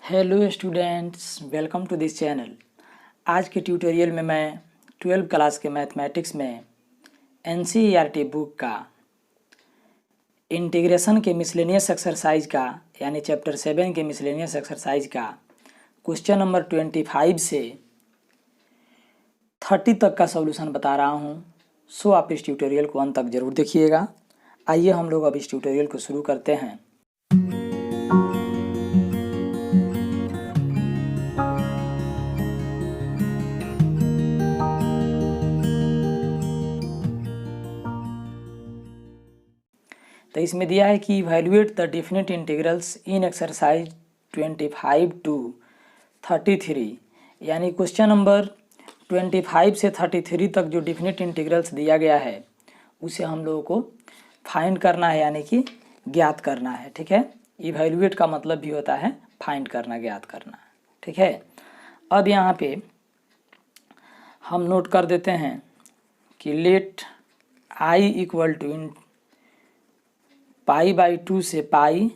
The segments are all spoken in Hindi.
Hello students, welcome to this channel. आज के ट्यूटोरियल में मैं 12th क्लास के मैथमेटिक्स में NCERT बुक का इंटीग्रेशन के मिसलेनियस एक्सरसाइज का यानी चैप्टर 7 के मिसलेनियस एक्सरसाइज का क्वेश्चन नंबर 25 से 30 तक का सॉल्यूशन बता रहा हूं। सो आप इस ट्यूटोरियल को अंत तक ज़रूर देखिएगा। आइए हम लोग अब इस ट्यूटोरियल को शुरू करते हैं। तो इसमें दिया है कि evaluate the definite integrals in exercise 25 to 33, यानी क्वेश्चन नंबर 25 से 33 तक जो डेफिनेट इंटीग्रल्स दिया गया है उसे हम लोगों को फाइंड करना है, यानी कि ज्ञात करना है। ठीक है, इवैल्यूएट का मतलब भी होता है फाइंड करना, ज्ञात करना। ठीक है, अब यहाँ पे हम नोट कर देते हैं कि लेट आई इक्वल टू π/2 से पाई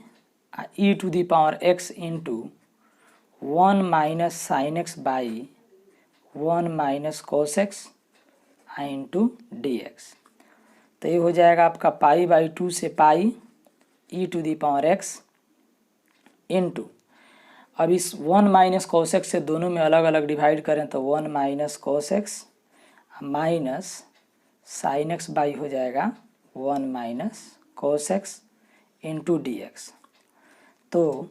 e⁻x into 1 - sin x by 1 - cos x into dx। तो ये हो जाएगा आपका π/2 से पाई e⁻x इंटू, अब इस 1 - cos x से दोनों में अलग अलग डिवाइड करें तो 1 - cos x minus sin x by हो जाएगा 1 - cos x इंटू dx। तो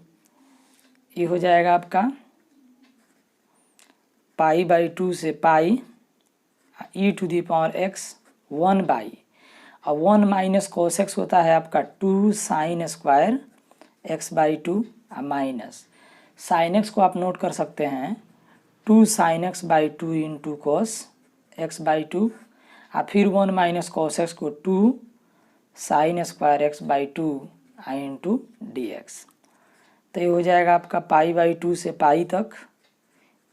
ये हो जाएगा आपका π/2 से पाई e⁻x 1 बाई, अब 1 - cos x होता है आपका 2 sin square x/2 minus sin x को आप नोट कर सकते हैं 2 sin x/2 into cos x/2, और फिर 1 - cos x को 2 sin square x/2 into dx। तो ये हो जाएगा आपका π/2 से पाई तक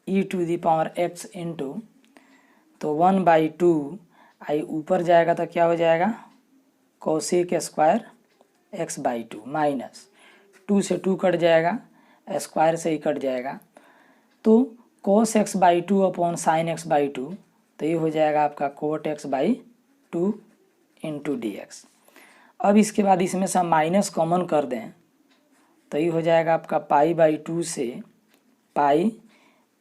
e⁻x इंटू, तो 1/2 आई ऊपर जाएगा तो क्या हो जाएगा cosec स्क्वायर x/2 माइनस 2 से 2 कट जाएगा, स्क्वायर से ही कट जाएगा, तो cos x/2 upon sin x/2, तो ये हो जाएगा आपका cot x/2 इंटू dx। अब इसके बाद इसमें से हम माइनस कॉमन कर दें तो ये हो जाएगा आपका π/2 से पाई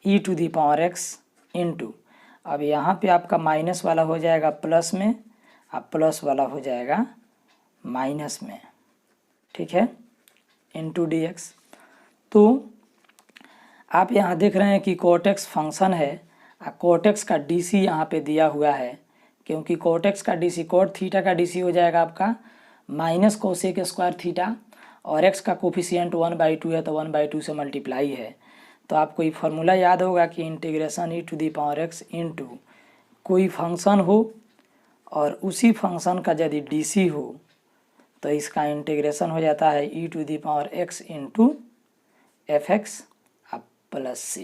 e⁻x इंटू, अब यहाँ पे आपका माइनस वाला हो जाएगा प्लस में, अब प्लस वाला हो जाएगा माइनस में। ठीक है, इंटू dx। तो आप यहाँ देख रहे हैं कि cot x फंक्शन है, cot x का dc यहाँ पे दिया हुआ है, क्योंकि cot x का dc cot थीटा का dc हो जाएगा आपका माइनस cosec स्क्वायर थीटा, और x का कोफिशिएंट 1/2 है तो 1/2 से मल्टीप्लाई है। तो आपको ये फार्मूला याद होगा कि इंटीग्रेशन e⁻x इंटू कोई फंक्शन हो और उसी फंक्शन का यदि dc हो तो इसका इंटीग्रेशन हो जाता है e⁻x into fx plus c।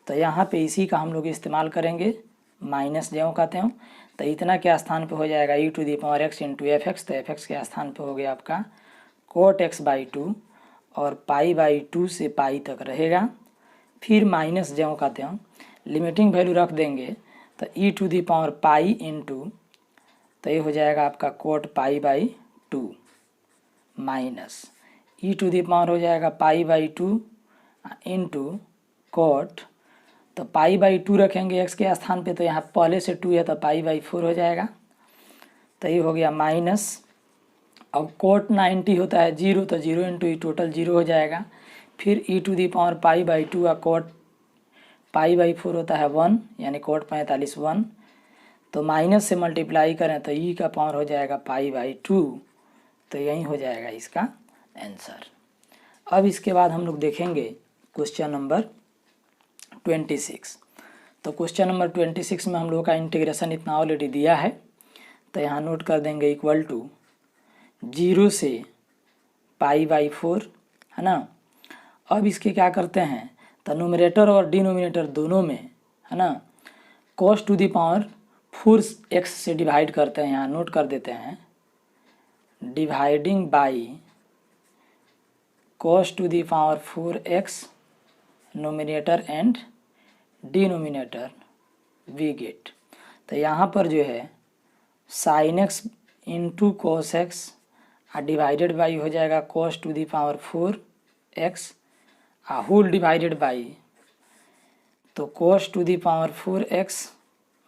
तो यहाँ पे इसी का हम लोग इस्तेमाल करेंगे, माइनस ज्यों कहते हैं, तो इतना के स्थान पे हो जाएगा e⁻x इंटू fx, तो fx के स्थान पे हो गया आपका cot x/2, और π/2 से पाई तक रहेगा, फिर माइनस ज्यों कहते हैं लिमिटिंग वैल्यू रख देंगे तो e⁻π इंटू, तो ये हो जाएगा आपका cot π/2 माइनस e⁻ हो जाएगा π/2 इंटू cot, तो π/2 रखेंगे x के स्थान पे, तो यहाँ पहले से 2 है तो π/4 हो जाएगा, तो ये हो गया माइनस, अब cot 90 होता है 0, तो 0 इंटू ई टोटल 0 हो जाएगा, फिर e⁻π/2 का cot π/4 होता है 1, यानी cot 45 1, तो माइनस से मल्टीप्लाई करें तो ई का पावर हो जाएगा π/2, तो यही हो जाएगा इसका आंसर। अब इसके बाद हम लोग देखेंगे क्वेश्चन नंबर 26। तो क्वेश्चन नंबर 26 में हम लोग का इंटीग्रेशन इतना ऑलरेडी दिया है, तो यहाँ नोट कर देंगे इक्वल टू 0 से π/4, है ना। अब इसके क्या करते हैं, तो नोमिनेटर और डिनोमिनेटर दोनों में, है ना, cos⁴x से डिवाइड करते हैं। यहाँ नोट कर देते हैं dividing by cos to the power 4x numerator and denominator we get. तो यहाँ पर जो है sin x into cos X divided by हो जाएगा cos to the power 4x whole divided by, तो cos to the power 4x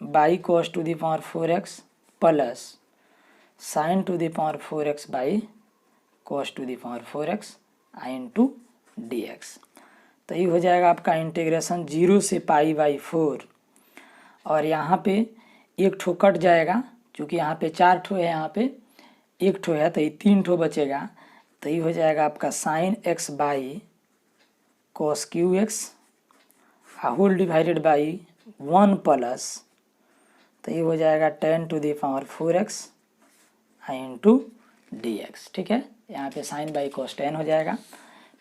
by cos to the power 4x plus sin to the power 4x by cos to the power 4x into D x. तो ये हो जाएगा आपका इंटीग्रेशन 0 से पाई बाई 4, और यहाँ पे एक ठो कट जाएगा, क्योंकि यहाँ पे 4 ठो है, यहाँ पे 1 ठो है, तो ये 3 ठो बचेगा। तो ये हो जाएगा आपका sine X by cos Q X whole divided by 1 plus, तो ये हो जाएगा tan to the power 4x into D X. ठीक है, यहाँ पे साइन बाई कॉस tan हो जाएगा।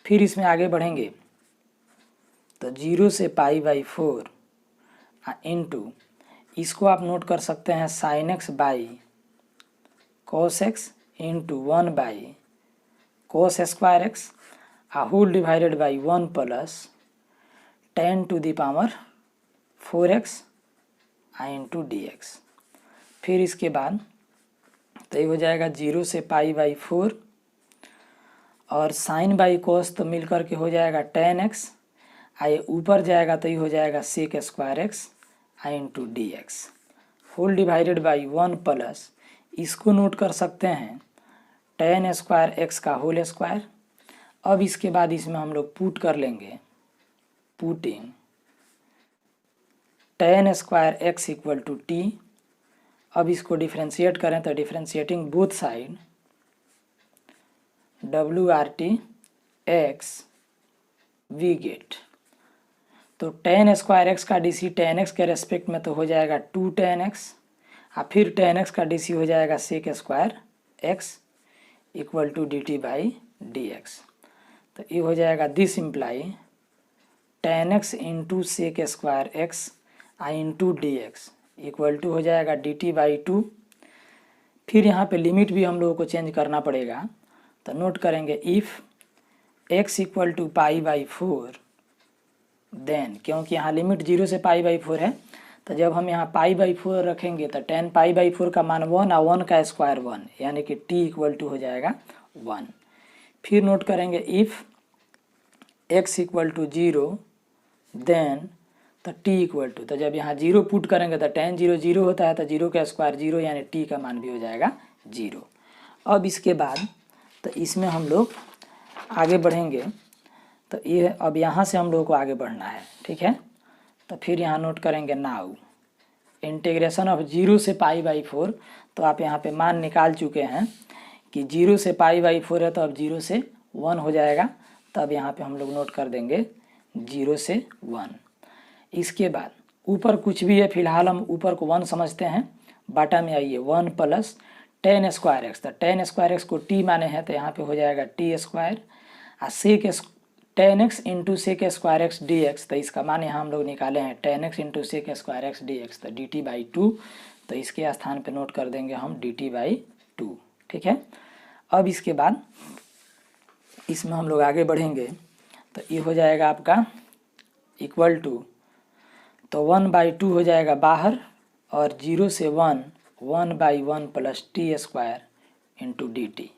फिर इसमें आगे बढ़ेंगे तो 0 से पाई बाई 4 इंटू, इसको आप नोट कर सकते हैं sine X by cos x into 1 by cos square X whole divided by 1 plus tan to the power 4x into D X. फिर इसके बाद तो ये हो जाएगा 0 से पाई बाई 4, और साइन बाई कॉस तो मिल करके हो जाएगा tan x, आइए ऊपर जाएगा तो ये हो जाएगा sec square X into D x whole divided by 1 plus, इसको नोट कर सकते हैं tan स्क्वायर एक्स का होल स्क्वायर। अब इसके बाद इसमें हम लोग पुट कर लेंगे, putting tan square X equal to T. अब इसको डिफ्रेंशिएट करें तो differentiating both side WRT x we get. तो tan स्क्वायर एक्स का DC tan x के रेस्पेक्ट में तो हो जाएगा 2 tan x, और फिर tan x का DC हो जाएगा sec square x equal to dt by D x. तो ये हो जाएगा this imply tan x into sec square X into D X equal to हो जाएगा dt बाई 2। फिर यहाँ पे लिमिट भी हम लोगों को चेंज करना पड़ेगा, तो नोट करेंगे if x equal to pi by 4 then, क्योंकि यहाँ लिमिट 0 से पाई बाई 4 है, तो जब हम यहाँ पाई बाई 4 रखेंगे तो tan पाई बाई 4 का मान 1 और 1 का स्क्वायर 1, यानी कि t इक्वल टू हो जाएगा 1। फिर नोट करेंगे if x equal to 0 then, तो t इक्वल टू, तो जब यहाँ 0 पुट करेंगे तो tan 0 0 होता है, तो 0 का स्क्वायर 0, यानी t का मान भी हो जाएगा 0। अब इसके बाद तो इसमें हम लोग आगे बढ़ेंगे, तो ये अब यहाँ से हम लोगों को आगे बढ़ना है। ठीक है, तो फिर यहाँ नोट करेंगे नाउ इंटीग्रेशन ऑफ 0 से पाई बाई 4। तो आप यहाँ पे मान निकाल चुके हैं कि 0 से पाई बाई 4 है, तो अब 0 से 1 हो जाएगा। तब यहाँ पे हम लोग नोट कर देंगे 0 से 1। इसके बाद ऊपर कुछ भी है, फिलहाल हम ऊपर को 1 समझते हैं, बाटा में आइए 1 प्लस tan स्क्वायर एक्स। तो tan स्क्वायर एक्स को t माने हैं, तो यहाँ पे हो जाएगा t स्क्वायर और sec tan x into sec square X D x. तो इसका मान यहाँ हम लोग निकाले हैं tan x into sec square X D x, तो dt बाई 2। तो इसके स्थान पे नोट कर देंगे हम dt बाई 2। ठीक है, अब इसके बाद इसमें हम लोग आगे बढ़ेंगे, तो ये हो जाएगा आपका इक्वल टू, तो 1 बाई 2 हो जाएगा बाहर, और 0 से 1 1 by 1 plus T square into D T.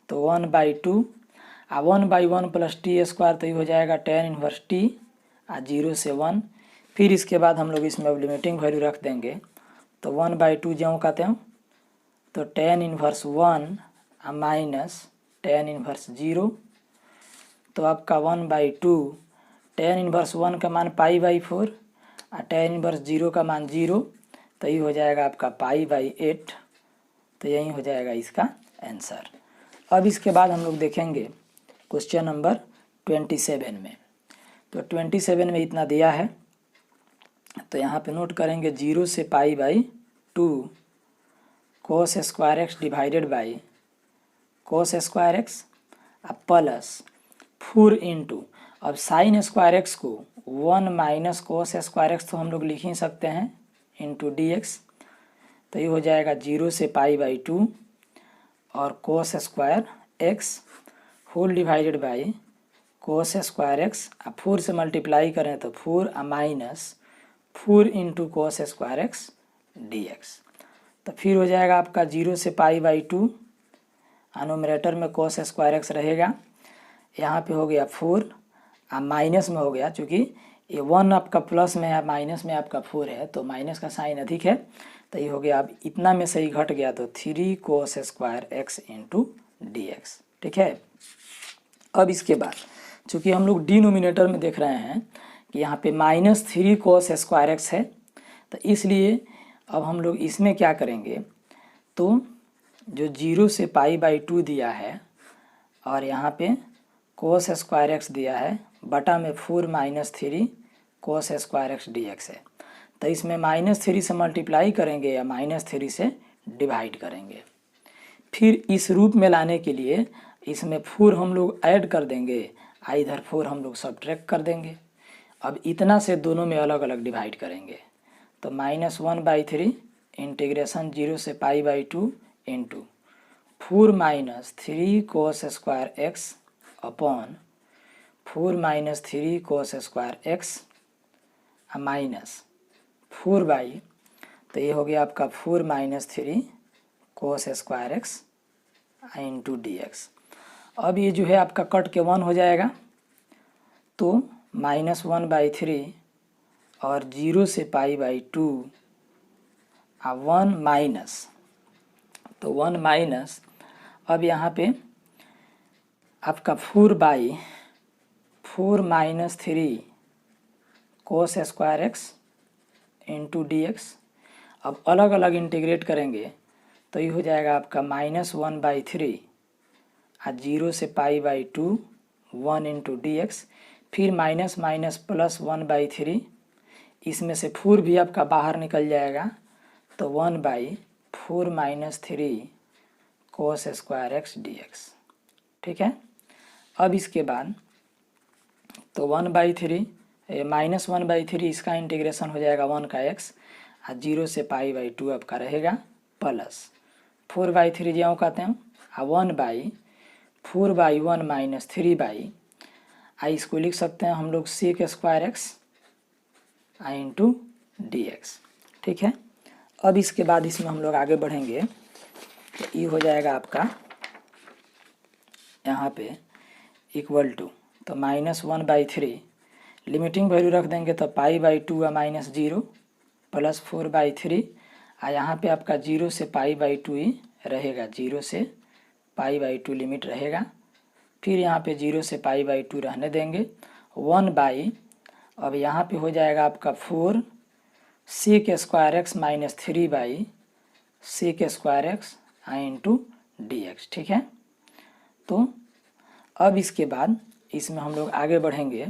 तो 1 बाई 2 और 1 बाई 1 प्लस टी स्क्वायर, तो ये हो जाएगा tan इनवर्स टी और 0 से 1। फिर इसके बाद हम लोग इसमें अब लिमिटिंग वैल्यू रख देंगे, तो 1 बाई 2 ज्यों कहते हैं, तो tan इनवर्स 1 और माइनस tan इनवर्स 0। तो आपका 1 बाई 2 tan इनवर्स 1 का मान पाई बाई 4 और tan इनवर्स 0 का मान 0, तो ये हो जाएगा आपका पाई बाई 8। तो यही हो जाएगा इसका आंसर। अब इसके बाद हम लोग देखेंगे क्वेश्चन नंबर 27 में। तो 27 में इतना दिया है, तो यहाँ पे नोट करेंगे 0 से pi by 2 cos square X divided by cos square X plus 4 into, अब साइन स्क्वायर एक्स को 1 माइनस कोस स्क्वायर एक्स तो हम लोग लिख ही सकते हैं इंटू डी एक्स। तो ये हो जाएगा 0 से पाई बाई 2 और cos square X whole divided by cos square X, 4 से मल्टीप्लाई करें तो 4 minus 4 into cos square X D x. तो फिर हो जाएगा आपका 0 से पाई बाई 2, नोमरेटर में कोस स्क्वायर एक्स रहेगा, यहाँ पे हो गया 4 माइनस में हो गया, चूँकि ये 1 आपका प्लस में है माइनस में आपका 4 है तो माइनस का साइन अधिक है, तो ये हो गया अब इतना में से ही घट गया तो 3 कोस square X into D X. ठीक है। अब इसके बाद चूँकि हम लोग डिनोमिनेटर में देख रहे हैं कि यहाँ पे -3 कोस स्क्वायर एक्स है, तो इसलिए अब हम लोग इसमें क्या करेंगे, तो जो 0 से पाई बाई 2 दिया है और यहाँ पे कोस स्क्वायर एक्स दिया है बटा में 4 माइनस 3 कोस स्क्वायर एक्स डी एक्स है, तो इसमें -3 से मल्टीप्लाई करेंगे या -3 से डिवाइड करेंगे। फिर इस रूप में लाने के लिए इसमें 4 हम लोग ऐड कर देंगे, इधर 4 हम लोग सब्ट्रैक्ट कर देंगे। अब इतना से दोनों में अलग अलग डिवाइड करेंगे, तो -1/3 इंटीग्रेशन 0 से pi by 2 into 4 minus 3 cos square x upon 4 minus 3 cos square X minus 4 by, तो ये हो गया आपका 4 माइनस 3 कोस square X into D x. अब ये जो है आपका कट के 1 हो जाएगा, तो -1/3 और 0 से पाई बाई 2 1 माइनस, तो 1 माइनस, अब यहाँ पे आपका 4 माइनस 3 कोस square X into D x. अब अलग अलग इंटीग्रेट करेंगे तो ये हो जाएगा आपका -1/3 और 0 से pi by 2 1 into D X, फिर माइनस माइनस प्लस 1/3, इसमें से 4 भी आपका बाहर निकल जाएगा, तो 1/4 माइनस 3 कोस स्क्वायर एक्स डी एक्स। ठीक है। अब इसके बाद तो 1/3 -1/3 इसका इंटीग्रेशन हो जाएगा 1 का x और 0 से पाई बाई 2 आपका रहेगा प्लस 4/3 ज्यों कहते हैं और 1/4/1 माइनस 3/, इसको लिख सकते हैं हम लोग sec square X into D X. ठीक है। अब इसके बाद इसमें हम लोग आगे बढ़ेंगे तो ये हो जाएगा आपका यहाँ पे इक्वल टू, तो -1/3 लिमिटिंग वैल्यू रख देंगे तो पाई बाई 2 या -0 प्लस 4/3, और यहाँ पे आपका 0 से पाई बाई 2 ही रहेगा, 0 से पाई बाई 2 लिमिट रहेगा, फिर यहाँ पे 0 से पाई बाई 2 रहने देंगे 1/, अब यहाँ पे हो जाएगा आपका 4 sec square X minus 3/, sec square X into D X. ठीक है। तो अब इसके बाद इसमें हम लोग आगे बढ़ेंगे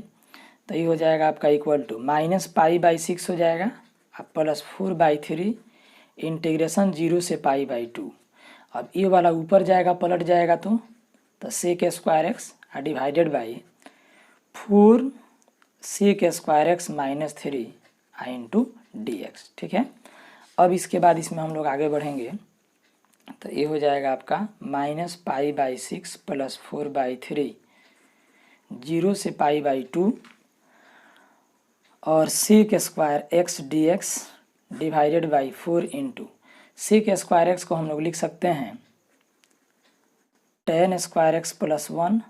तो ये हो जाएगा आपका इक्वल टू -π/6 हो जाएगा अब प्लस 4/3 इंटीग्रेशन 0 से पाई बाई 2। अब ये वाला ऊपर जाएगा पलट जाएगा तो sec square X divided by 4 sec square X minus 3 into D X. ठीक है। अब इसके बाद इसमें हम लोग आगे बढ़ेंगे तो ये हो जाएगा आपका -π/6 प्लस 4/3 0 से पाई बाई 2 और sec square X D x divided by 4 into sec square X को हम लोग लिख सकते हैं tan स्क्वायर एक्स प्लस 1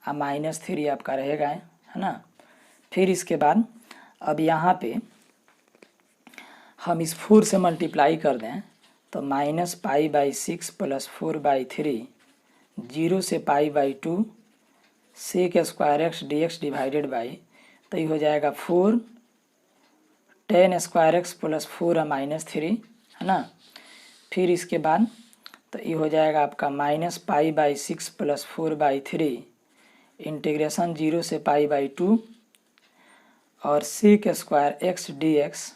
और -3 आपका रहेगा, है ना। फिर इसके बाद अब यहाँ पे हम इस 4 से मल्टीप्लाई कर दें तो -π/6 प्लस 4/3 0 से pi by 2 sec square X D x divided by, तो ये हो जाएगा 4 tan स्क्वायर एक्स प्लस 4 -3, है ना। फिर इसके बाद तो ये हो जाएगा आपका -π/6 प्लस 4/3 इंटीग्रेशन 0 से पाई बाई 2 और sec square X D x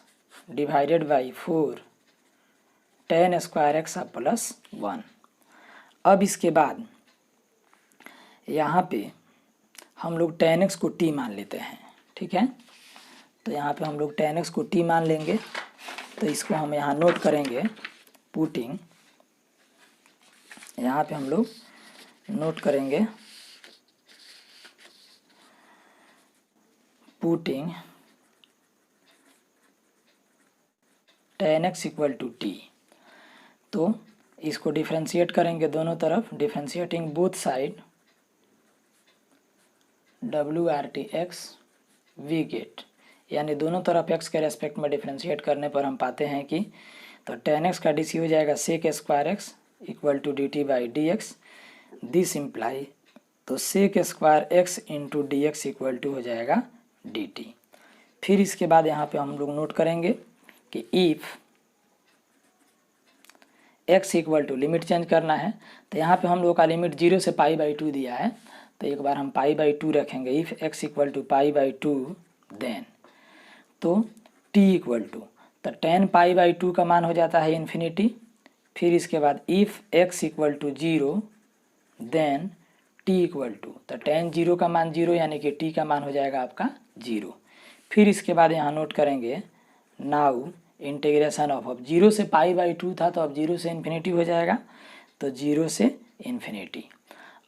divided by 4 tan square X plus 1। अब इसके बाद यहाँ पे हम लोग tan x को t मान लेते हैं। ठीक है। तो यहाँ पे हम लोग tan x को t मान लेंगे, तो इसको हम यहाँ नोट करेंगे पुटिंग, यहाँ पे हम लोग नोट करेंगे putting tan x equal to T. तो इसको डिफ्रेंशिएट करेंगे दोनों तरफ, differentiating both side WRT(x) we get, यानी दोनों तरफ x के रेस्पेक्ट में डिफ्रेंशिएट करने पर हम पाते हैं कि तो tan x का डी हो जाएगा sec square X equal to dt by D X. This imply तो sec square X into D X equal to हो जाएगा dt। फिर इसके बाद यहाँ पे हम लोग नोट करेंगे कि if x equal to, limit change करना है तो यहाँ पे हम लोग का लिमिट 0 से π/2 दिया है, तो एक बार हम π/2 रखेंगे। If x equal to π/2 then तो t इक्वल टू, तो tan π/2 का मान हो जाता है इन्फिनिटी। फिर इसके बाद if x equal to 0 then t equal to, तो tan 0 का मान 0 यानी कि t का मान हो जाएगा आपका 0। फिर इसके बाद यहाँ नोट करेंगे नाउ इंटीग्रेशन ऑफ, अब 0 से π/2 था तो अब 0 से इन्फिनिटी हो जाएगा, तो 0 से इन्फिनिटी।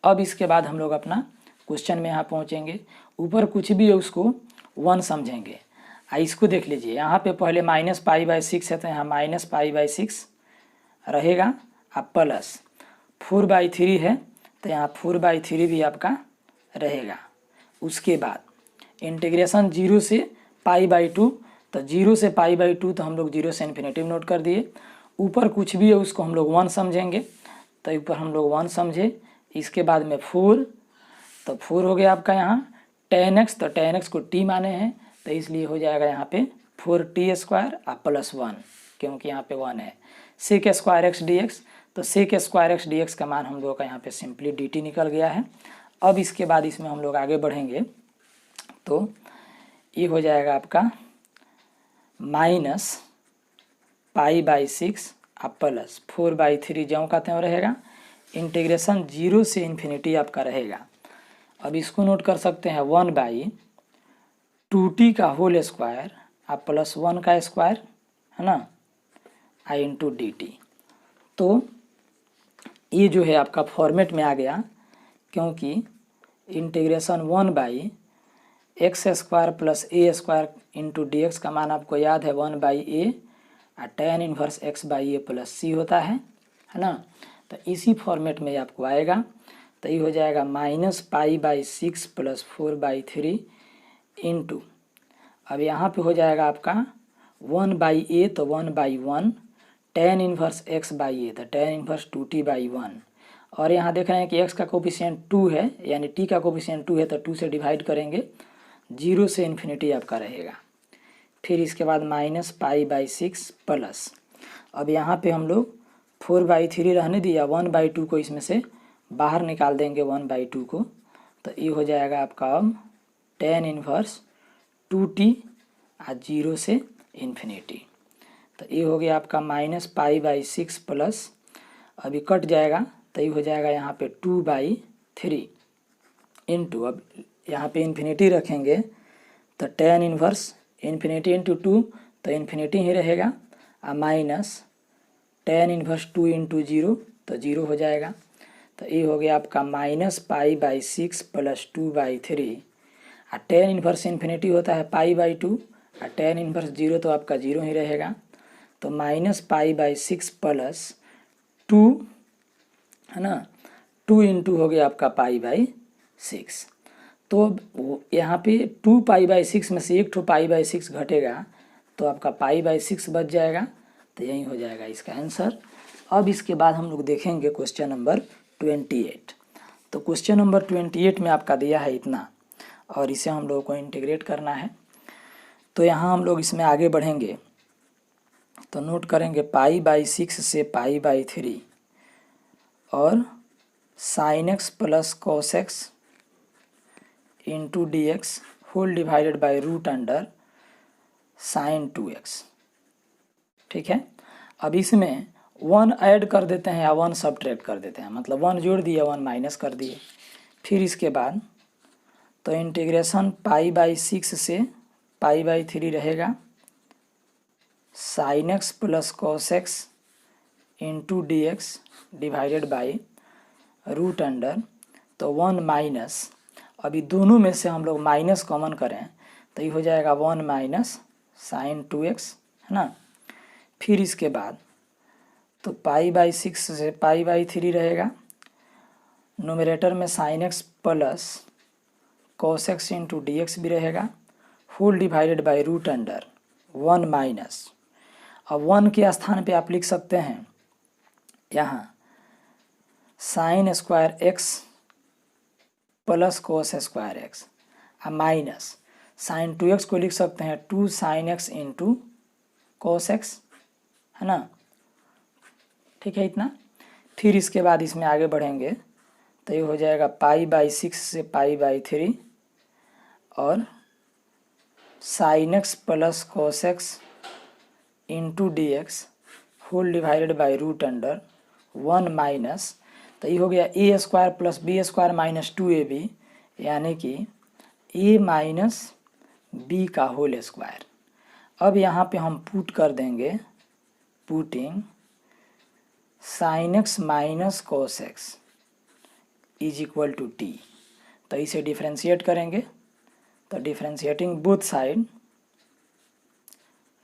अब इसके बाद हम लोग अपना क्वेश्चन में यहाँ पहुँचेंगे, ऊपर कुछ भी है उसको 1 समझेंगे। इसको देख लीजिए, यहाँ पे पहले -π/6 है तो यहाँ -π/6 रहेगा, अब प्लस 4/3 है तो यहाँ 4/3 भी आपका रहेगा। उसके बाद इंटीग्रेशन 0 से π/2, तो 0 से π/2 तो हम लोग 0 से इन्फिनिटी नोट कर दिए। ऊपर कुछ भी है उसको हम लोग 1 समझेंगे, तो ऊपर हम लोग 1 समझे। इसके बाद में 4, तो 4 हो गया आपका यहाँ tan x, तो tan x को t माने हैं तो इसलिए हो जाएगा यहाँ पे 4t स्क्वायर और प्लस 1, क्योंकि यहाँ पे 1 है। sec square X D x, तो sec square X D x का मान हम लोग का यहाँ पे सिंपली dt निकल गया है। अब इसके बाद इसमें हम लोग आगे बढ़ेंगे तो ये हो जाएगा आपका -π/6 और प्लस 4/3 ज्यों का त्यों रहेगा। इंटीग्रेशन 0 से इन्फिनिटी आपका रहेगा। अब इसको नोट कर सकते हैं 1/2t का होल स्क्वायर और प्लस 1 का स्क्वायर, है ना, आई इंटू डी टी। तो ये जो है आपका फॉर्मेट में आ गया, क्योंकि integration 1/x square plus a square into D x का मान आपको याद है 1/a और tan inverse x/a plus c होता है ना। तो इसी फॉर्मेट में आपको आएगा, तो ये हो जाएगा -π/6 प्लस 4/3 इंटू, अब यहाँ पे हो जाएगा आपका 1/a तो 1/1 tan इनवर्स x/a तो tan इनवर्स 2t/1, और यहाँ देख रहे हैं कि x का कोफिशिएंट 2 है यानी t का कोफिशिएंट 2 है तो 2 से डिवाइड करेंगे, 0 से इन्फिनिटी आपका रहेगा। फिर इसके बाद -π/6 प्लस, अब यहाँ पे हम लोग 4/3 रहने दिया, 1/2 को इसमें से बाहर निकाल देंगे 1/2 को, तो ये हो जाएगा आपका अब tan इनवर्स 2t और 0 से इन्फिनिटी। तो ये हो गया आपका -π/6 प्लस, अभी कट जाएगा तो ये हो जाएगा यहाँ पे 2/3 इंटू, अब यहाँ पे इन्फिनिटी रखेंगे तो tan इनवर्स इन्फिनिटी इंटू 2 तो इन्फिनिटी ही रहेगा, और माइनस tan इनवर्स 2 इंटू 0 तो 0 हो जाएगा। तो ये हो गया आपका -π/6 प्लस 2/3, और tan इनवर्स इन्फिनिटी होता है π/2 और tan इनवर्स 0 तो आपका 0 ही रहेगा। तो -π/6 प्लस 2, है ना, 2 इंटू हो गया आपका π/6। तो यहाँ पे 2π/6 में से एक ठो π/6 घटेगा तो आपका π/6 बच जाएगा, तो यही हो जाएगा इसका आंसर। अब इसके बाद हम लोग देखेंगे क्वेश्चन नंबर 28। तो क्वेश्चन नंबर 28 में आपका दिया है इतना, और इसे हम लोगों को इंटीग्रेट करना है। तो यहाँ हम लोग इसमें आगे बढ़ेंगे तो नोट करेंगे π/6 से π/3 और sin x plus cos x into D x whole divided by root under sin 2x। ठीक है, अब इसमें 1 ऐड कर देते हैं या 1 सब्ट्रैक्ट कर देते हैं, मतलब 1 जोड़ दिए 1 माइनस कर दिए। फिर इसके बाद तो इंटीग्रेशन π/6 से π/3 रहेगा sin x plus cos x into D x divided by root under, तो 1 माइनस, अभी दोनों में से हम लोग माइनस कॉमन करें तो ये हो जाएगा 1 माइनस साइन 2x, है ना। फिर इसके बाद तो पाई/6 से पाई/3 रहेगा, न्यूमरेटर में sine x plus cos x into D x भी रहेगा, whole divided by root under 1 minus, अब 1 के स्थान पे आप लिख सकते हैं यहाँ sine square x plus cos square x, minus sine 2x को लिख सकते हैं 2 sine x into cos x, है ना। ठीक है इतना। फिर इसके बाद इसमें आगे बढ़ेंगे तो ये हो जाएगा पाई/6 से पाई/3 और sine x plus cos x into D x whole divided by root under 1 minus, तो ये हो गया a square plus b square minus 2ab, यानी कि a माइनस बी का होल स्क्वायर। अब यहाँ पे हम पुट कर देंगे, putting sine x minus cos x is equal to T. तो इसे डिफ्रेंशिएट करेंगे, तो differentiating both side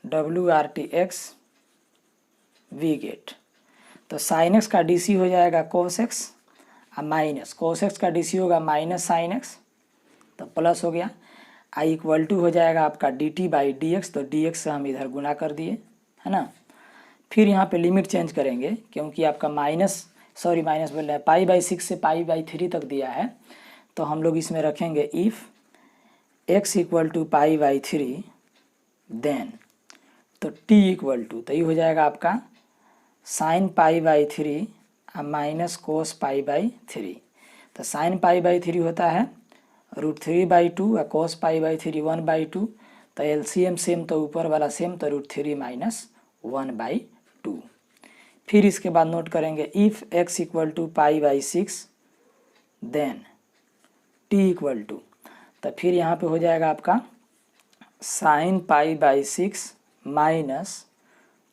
WRTX we get, तो साइन x का DC हो जाएगा cos x और माइनस cos x का DC होगा माइनस साइन x, तो प्लस हो गया, I इक्वल टू हो जाएगा आपका dt/dx, तो dx से हम इधर गुना कर दिए, है ना। फिर यहाँ पे लिमिट चेंज करेंगे क्योंकि आपका माइनस बोल रहे हैं पाई/6 से पाई/3 तक दिया है, तो हम लोग इसमें रखेंगे इफ़ x इक्वल टू पाई/3 देन, तो t इक्वल टू, तो ये हो जाएगा आपका साइन पाई/3 माइनस कोस पाई/3, तो साइन पाई/3 होता है √3/2 और कोस पाई/3 1/2, तो एलसीएम सेम तो ऊपर वाला सेम, तो √3 माइनस 1/2। फिर इसके बाद नोट करेंगे इफ़ x इक्वल टू पाई/6 देन t इक्वल टू, तो फिर यहाँ पे हो जाएगा आपका साइन पाई/6 माइनस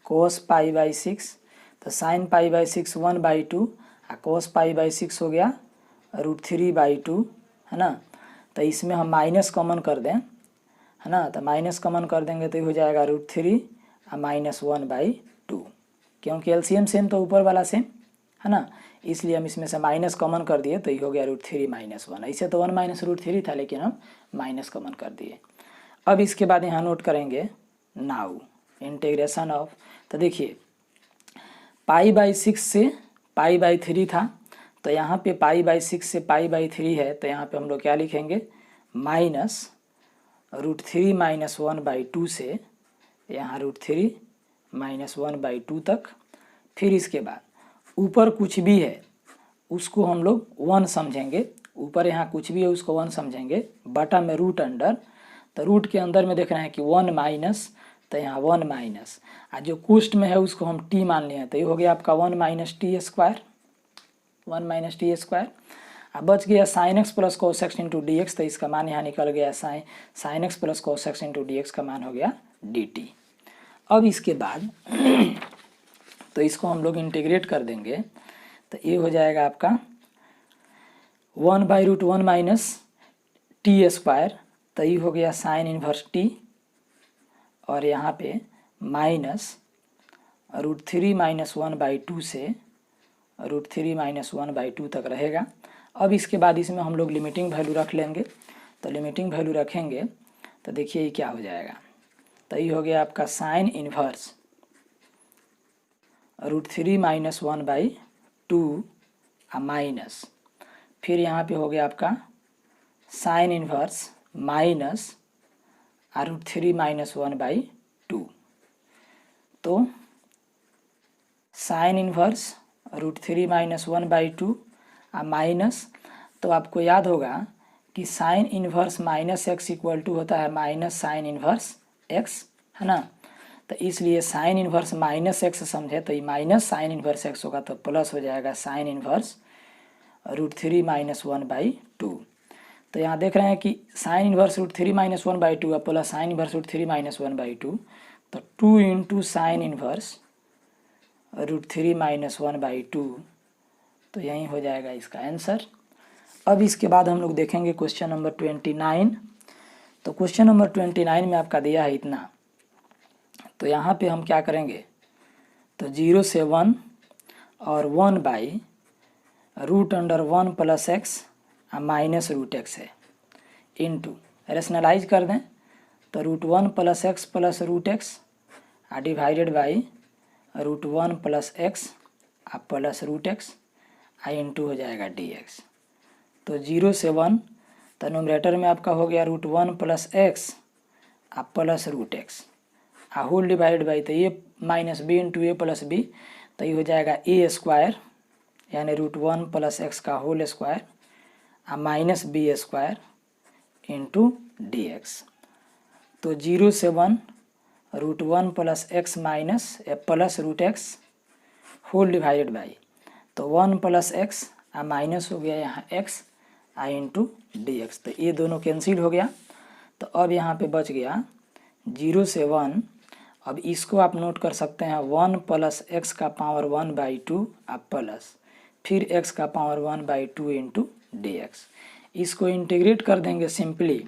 कोस पाई/6, तो साइन पाई/6 1/2 और कोस पाई/6 हो गया √3/2, है ना। तो इसमें हम माइनस कॉमन कर दें, है ना, तो माइनस कॉमन कर देंगे तो ये हो जाएगा √3 और माइनस 1/2, क्योंकि एलसीएम सेम तो ऊपर वाला सेम, है ना, इसलिए हम इसमें से माइनस कॉमन कर दिए, तो ये हो गया √3 माइनस 1। ऐसे तो 1 माइनस √3 था, लेकिन हम माइनस कॉमन कर दिए। अब इसके बाद यहाँ नोट करेंगे नाउ इंटीग्रेशन ऑफ, तो देखिए पाई/6 से पाई/3 था, तो यहाँ पे पाई/6 से पाई/3 है, तो यहाँ पे हम लोग क्या लिखेंगे माइनस √3 माइनस 1/2 से यहाँ √3 माइनस 1/2 तक। फिर इसके बाद ऊपर कुछ भी है उसको हम लोग 1 समझेंगे, ऊपर यहाँ कुछ भी है उसको 1 समझेंगे, बटा में रूट अंडर, तो रूट के अंदर में देख रहे हैं कि 1 माइनस, तो यहाँ 1 माइनस, और जो कोष्ठ में है उसको हम t मान लिए हैं, तो ये हो गया आपका 1 minus t square, 1 minus t square. अब बच गया sine x plus cos x into D x, तो इसका मान यहाँ निकल गया sine x plus cos x into D x का मान हो गया dt। अब इसके बाद तो इसको हम लोग इंटीग्रेट कर देंगे, तो ये हो जाएगा आपका 1/√1 माइनस टी स्क्वायर, तो ये हो गया साइन इन्वर्स t, और यहाँ पे माइनस √3 माइनस 1/2 से √3 माइनस 1/2 तक रहेगा। अब इसके बाद इसमें हम लोग लिमिटिंग वैल्यू रख लेंगे, तो लिमिटिंग वैल्यू रखेंगे तो देखिए ये क्या हो जाएगा, तो ये हो गया आपका साइन इन्वर्स √3 माइनस 1/2 माइनस, फिर यहाँ पे हो गया आपका साइन इन्वर्स माइनस √3 माइनस 1/2, तो साइन इन्वर्स √3 माइनस 1/2 माइनस, तो आपको याद होगा कि sine inverse minus x equal to होता है माइनस साइन इन्वर्स x, है ना, तो इसलिए साइन इन्वर्स माइनस x समझे तो ये माइनस साइन इन्वर्स x होगा, तो प्लस हो जाएगा साइन इन्वर्स √3 माइनस 1/2। तो यहाँ देख रहे हैं कि sine inverse √3 minus 1/2 plus sign inverse √3 minus 1/2, तो 2 इंटू साइन इन्वर्स √3 माइनस 1/2, तो यही हो जाएगा इसका आंसर। अब इसके बाद हम लोग देखेंगे क्वेश्चन नंबर 29। तो क्वेश्चन नंबर 29 में आपका दिया है इतना, तो यहाँ पे हम क्या करेंगे, तो 0 से 1 और 1 by root under 1 plus x minus root x है, इनटू रेशनलाइज कर दें तो root 1 plus x plus root x divided by root 1 plus x plus root x into हो जाएगा डी एक्स। तो 0 से 1 तो नोमरेटर में आपका हो गया root 1 plus x plus root x whole divide by, तो a minus b into a plus b, तो ये हो जाएगा ए स्क्वायर यानी रूट 1 प्लस एक्स का whole square minus b square into D x. तो 0 से 1 root 1 plus x minus plus root x whole divided by, तो 1 प्लस एक्स माइनस हो गया यहाँ एक्स इंटू डी एक्स, तो ये दोनों कैंसिल हो गया। तो अब यहाँ पे बच गया 0 से 1, अब इसको आप नोट कर सकते हैं 1 प्लस एक्स का पावर 1 बाई 2 प्लस फिर एक्स का power 1 by 2 into D x. इसको इंटीग्रेट कर देंगे सिंपली,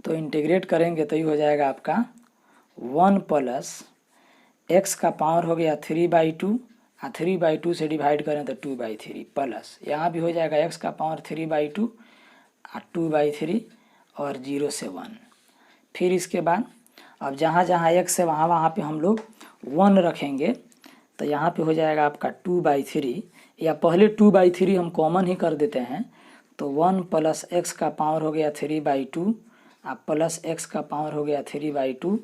तो इंटीग्रेट करेंगे तो ये हो जाएगा आपका 1 प्लस एक्स का पावर हो गया 3 बाई 2 3 बाई 2 से डिवाइड करें तो 2 बाई 3 प्लस यहाँ भी हो जाएगा एक्स का पावर 3 बाई 2 2 बाई 3 और 0 से 1। फिर इसके बाद अब जहाँ जहाँ एक्स है वहाँ वहाँ पे हम लोग 1 रखेंगे, तो यहाँ पे हो जाएगा आपका 2 बाई 3, या पहले 2 बाई 3 हम कॉमन ही कर देते हैं, तो 1 प्लस एक्स का पावर हो गया 3 बाई 2 प्लस एक्स का पावर हो गया 3 बाई 2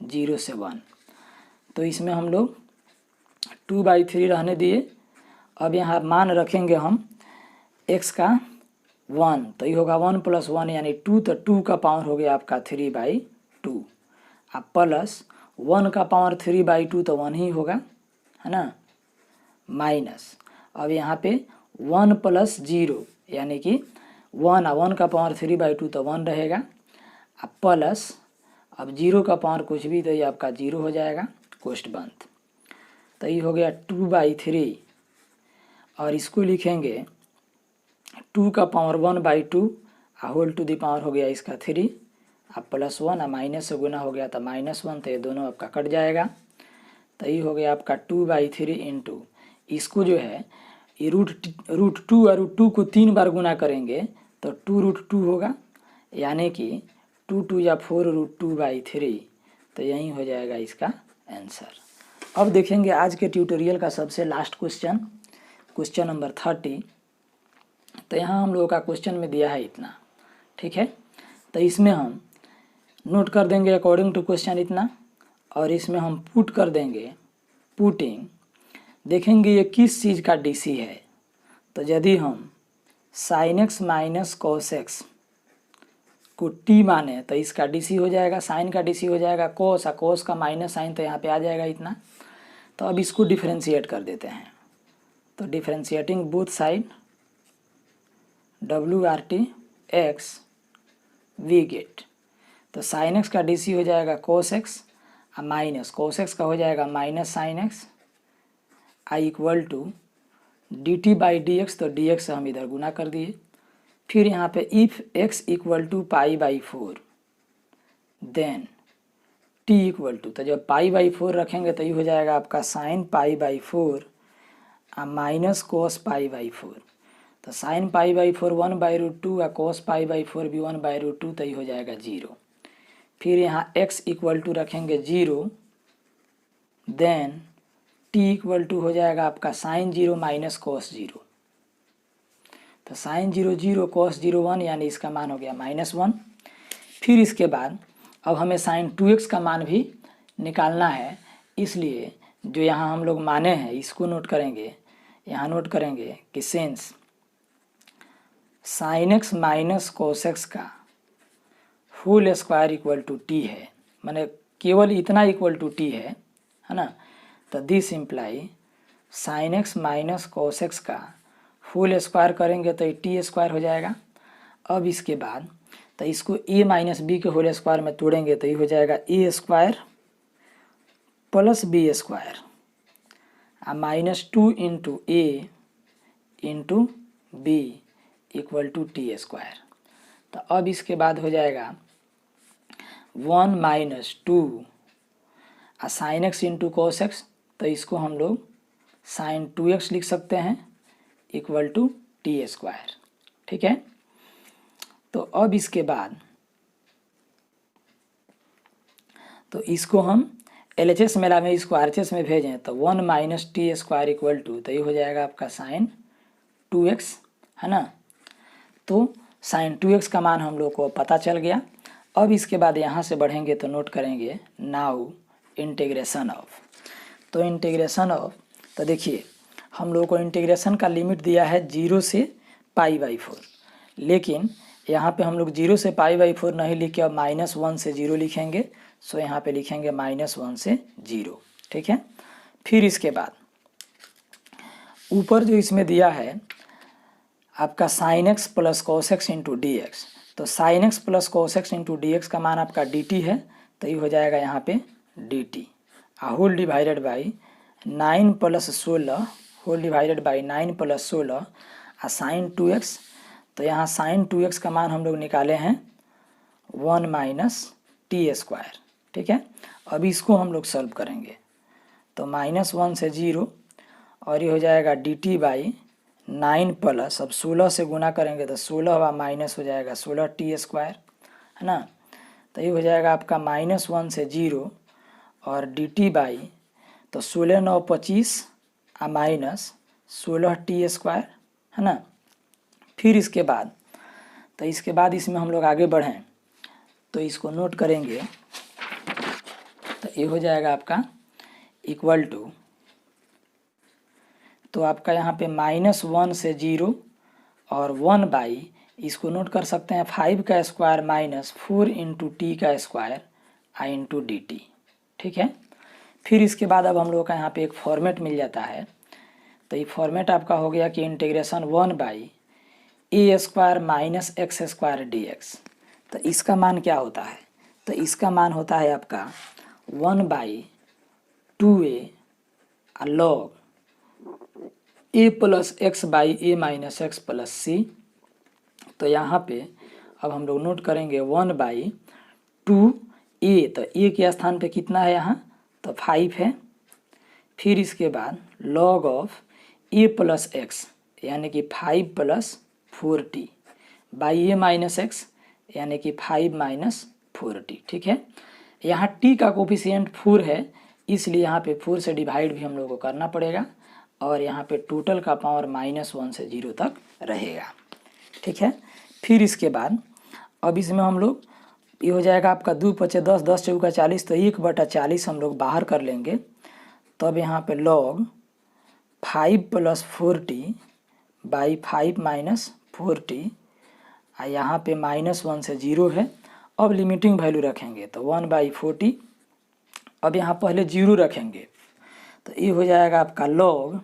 0 से 1। तो इसमें हम लोग 2 बाई 3 रहने दिए। अब यहाँ मान रखेंगे हम x का 1, तो ये होगा 1 प्लस 1 यानी 2, तो 2 का पावर हो गया आपका 3 बाई 2 प्लस 1 का पावर 3 बाई 2 तो 1 ही होगा, है ना, माइनस अब यहाँ पे 1 प्लस 0 यानी कि 1 का पावर 3 बाई 2 तो 1 रहेगा प्लस अब 0 का पावर कुछ भी, तो ये आपका 0 हो जाएगा कोष्ट बंद। तो ये हो गया 2 बाई 3 और इसको लिखेंगे 2 का power 1 by 2 whole to the power हो गया इसका 3 प्लस 1 माइनस से गुना हो गया तो -1, तो ये दोनों आपका कट जाएगा। तो ये हो गया आपका 2 बाई 3 इंटू इसको जो है ये रूट 2 और रूट 2 को 3 बार गुना करेंगे तो 2 रूट 2 होगा, यानी कि 2 2 या 4 रूट 2 बाई 3, तो यही हो जाएगा इसका आंसर। अब देखेंगे आज के ट्यूटोरियल का सबसे लास्ट क्वेश्चन, क्वेश्चन नंबर 30। तो यहाँ हम लोगों का क्वेश्चन में दिया है इतना, ठीक है, तो इसमें हम नोट कर देंगे अकॉर्डिंग टू क्वेश्चन इतना, और इसमें हम पुट कर देंगे पुटिंग, देखेंगे ये किस चीज़ का डीसी है। तो यदि हम sign x minus cos x को टी माने तो इसका डीसी हो जाएगा, साइन का डीसी हो जाएगा कॉस, और कॉस का माइनस साइन तो यहाँ पे आ जाएगा इतना। तो अब इसको डिफरेंशिएट कर देते हैं, तो differentiating both side WRT x we get, तो साइन एक्स का डीसी हो जाएगा cos x minus cos x का हो जाएगा minus sine x I equal to d t by D x, तो डी एक्स हम इधर गुना कर दिए। फिर यहाँ पे if x equal to pi by 4 then t equal to, तो जब पाई बाई 4 रखेंगे तो ये हो जाएगा आपका sine pi by 4 minus cos pi by 4, तो sine pi by 4 1 by root 2 और कोस पाई बाई 4 भी 1 बाई रूट 2, तो ये हो जाएगा 0। फिर यहाँ x इक्वल टू रखेंगे 0 देन t इक्वल टू हो जाएगा आपका साइन 0 माइनस कोस 0, तो साइन 0 0 कोस 0 1, यानी इसका मान हो गया -1। फिर इसके बाद अब हमें साइन 2x का मान भी निकालना है, इसलिए जो यहाँ हम लोग माने हैं इसको नोट करेंगे, यहाँ नोट करेंगे कि since sine x minus cos x का whole square equal to t है, माने केवल इतना इक्वल टू टी है ना, तो this imply sign x minus cos x का होल स्क्वायर करेंगे तो टी स्क्वायर हो जाएगा। अब इसके बाद तो इसको a माइनस बी के होल स्क्वायर में तोड़ेंगे तो ये हो जाएगा a square plus b square -2 into a into b equal to t square. तो अब इसके बाद हो जाएगा 1 minus 2 sine x into cos x, तो इसको हम लोग साइन 2x लिख सकते हैं इक्वल टू टी स्क्वायर। ठीक है, तो अब इसके बाद तो इसको हम LHS मेला में इसको RHS में भेजें तो 1 minus t square equal to, तो ये हो जाएगा आपका साइन 2x, है ना। तो साइन 2x का मान हम लोग को पता चल गया। अब इसके बाद यहाँ से बढ़ेंगे तो नोट करेंगे नाउ इंटीग्रेशन ऑफ। तो इंटीग्रेशन ऑफ, तो देखिए हम लोग को इंटीग्रेशन का लिमिट दिया है 0 से π/4, लेकिन यहाँ पे हम लोग 0 से π/4 नहीं लिख के अब -1 से 0 लिखेंगे। सो यहाँ पे लिखेंगे -1 से 0। ठीक है, फिर इसके बाद ऊपर जो इसमें दिया है आपका sine x plus cos x into D x, तो sine x plus cos x into D x का मान आपका dt है, तो ये हो जाएगा यहाँ पे dt whole divided by 9 + 16 whole divided by 9 + 16 sine 2x, तो यहाँ साइन 2x का मान हम लोग निकाले हैं 1 माइनस टी स्क्वायर। ठीक है, अब इसको हम लोग सॉल्व करेंगे तो -1 से 0 और ये हो जाएगा dt बाई 9 प्लस, अब 16 से गुना करेंगे तो 16 वा माइनस हो जाएगा 16 टी स्क्वायर, है ना। तो ये हो जाएगा आपका -1 से 0 और dt बाई, तो 16 9 25 माइनस 16 टी स्क्वायर, है ना। फिर इसके बाद तो इसके बाद इसमें हम लोग आगे बढ़ें तो इसको नोट करेंगे तो ये हो जाएगा आपका इक्वल टू, तो आपका यहाँ पे -1 से 0 और 1 बाई, इसको नोट कर सकते हैं 5 का स्क्वायर माइनस 4 इंटू टी का स्क्वायर आई इंटू डी टी। ठीक है, फिर इसके बाद अब हम लोग का यहाँ पे एक फॉर्मेट मिल जाता है, तो ये फॉर्मेट आपका हो गया कि integration 1 by A square minus x square D x. तो इसका मान क्या होता है, तो इसका मान होता है आपका 1 by 2a log a plus x by a minus x plus c. तो यहाँ पे अब हम लोग नोट करेंगे 1 बाई 2a, तो a के स्थान पे कितना है यहाँ, तो 5 है। फिर इसके बाद log of a plus x यानी कि 5 + 4t by a minus x यानी कि 5 - 4t। ठीक है, यहाँ t का कोफिशिएंट 4 है, इसलिए यहाँ पे 4 से डिवाइड भी हम लोग को करना पड़ेगा और यहाँ पे टोटल का पावर -1 से 0 तक रहेगा। ठीक है, फिर इसके बाद अब इसमें हम लोग ये हो जाएगा आपका 2 × 5 = 10, 10 × 4 = 40, तो 1/40 हम लोग बाहर कर लेंगे। तब यहाँ पे log 5 + 4t बाई 5 - 4t, यहाँ पे -1 से 0 है। अब लिमिटिंग वैल्यू रखेंगे तो 1/40, अब यहाँ पहले 0 रखेंगे तो ये हो जाएगा आपका log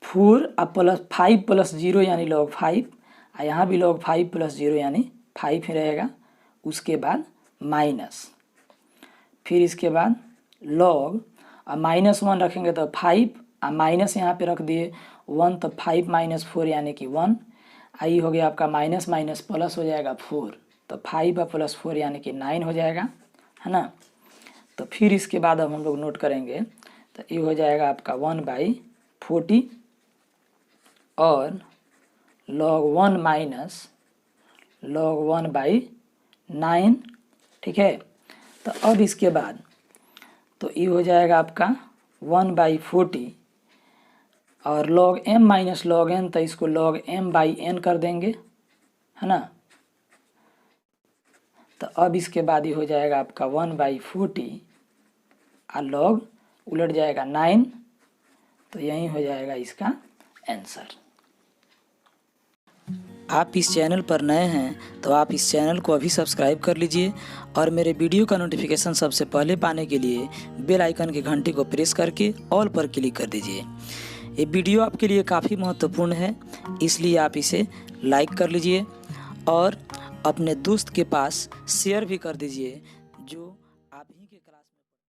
4 + 5 + 0 यानी log 5, यहाँ भी log 5 + 0 यानी 5 ही रहेगा। उसके बाद माइनस, फिर इसके बाद log -1 रखेंगे तो 5 माइनस यहाँ पे रख दिए 1, तो 5 - 4 यानी कि 1, आई हो गया आपका माइनस माइनस प्लस हो जाएगा 4, तो 5 + 4 यानी कि 9 हो जाएगा, है ना। तो फिर इसके बाद अब हम लोग नोट करेंगे तो ये हो जाएगा आपका 1/40 और log 1 माइनस log 1/9। ठीक है, तो अब इसके बाद तो ये हो जाएगा आपका 1/40 और log m - log n, तो इसको log m/n कर देंगे, है ना। तो अब इसके बाद ये हो जाएगा आपका 1/40 और log उलट जाएगा 9, तो यही हो जाएगा इसका आंसर। आप इस चैनल पर नए हैं तो आप इस चैनल को अभी सब्सक्राइब कर लीजिए और मेरे वीडियो का नोटिफिकेशन सबसे पहले पाने के लिए बेल आइकन की घंटी को प्रेस करके ऑल पर क्लिक कर दीजिए। ये वीडियो आपके लिए काफ़ी महत्वपूर्ण है, इसलिए आप इसे लाइक कर लीजिए और अपने दोस्त के पास शेयर भी कर दीजिए